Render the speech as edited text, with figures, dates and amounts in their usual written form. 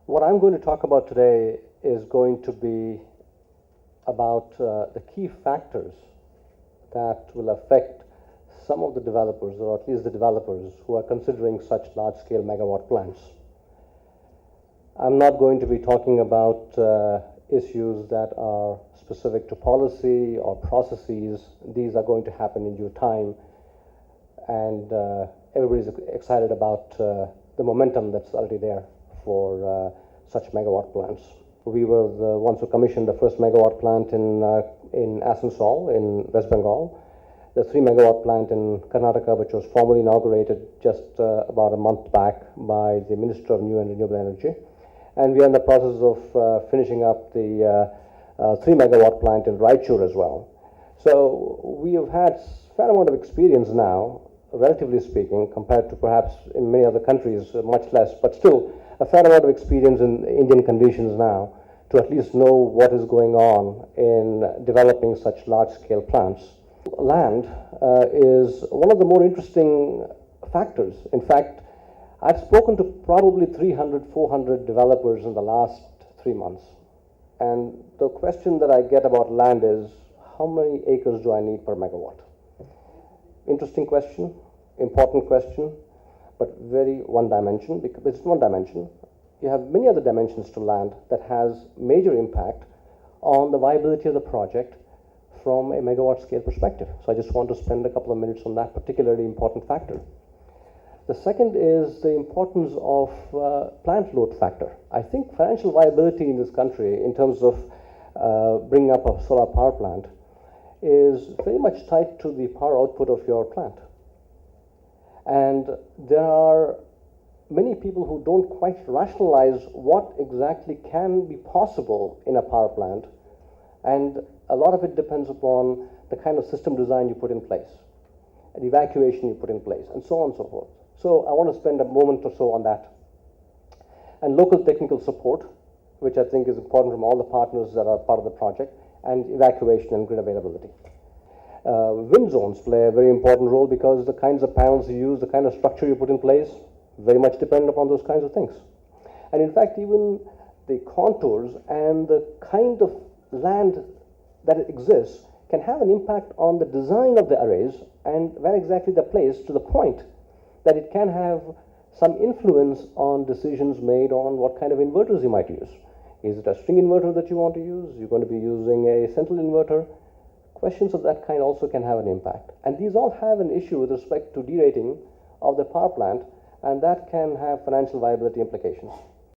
What I'm going to talk about today is going to be about the key factors that will affect some of the developers, or at least the developers who are considering such large-scale megawatt plants. I'm not going to be talking about issues that are specific to policy or processes. These are going to happen in due time, and everybody's excited about the momentum that's already there for such megawatt plants. We were the ones who commissioned the first megawatt plant in Asansol in West Bengal, the 3 megawatt plant in Karnataka, which was formally inaugurated just about a month back by the Minister of New and Renewable Energy. And we are in the process of finishing up the 3 megawatt plant in Raichur as well. So we have had a fair amount of experience now, relatively speaking, compared to perhaps in many other countries, much less, but still a fair amount of experience in Indian conditions now to at least know what is going on in developing such large-scale plants. Land is one of the more interesting factors. In fact, I've spoken to probably 300, 400 developers in the last 3 months. And the question that I get about land is, how many acres do I need per megawatt? Interesting question, important question, but very one dimension, because it's one dimension. You have many other dimensions to land that has major impact on the viability of the project from a megawatt scale perspective. So I just want to spend a couple of minutes on that particularly important factor. The second is the importance of plant load factor. I think financial viability in this country in terms of bringing up a solar power plant is very much tied to the power output of your plant. And there are many people who don't quite rationalize what exactly can be possible in a power plant, and a lot of it depends upon the kind of system design you put in place, and evacuation you put in place, and so on and so forth. So I want to spend a moment or so on that. And local technical support, which I think is important from all the partners that are part of the project, and evacuation and grid availability. Wind zones play a very important role because the kinds of panels you use, the kind of structure you put in place, very much depend upon those kinds of things. And in fact, even the contours and the kind of land that exists can have an impact on the design of the arrays and where exactly they're placed, to the point that it can have some influence on decisions made on what kind of inverters you might use. Is it a string inverter that you want to use? You're going to be using a central inverter? Questions of that kind also can have an impact. And these all have an issue with respect to derating of the power plant, and that can have financial viability implications.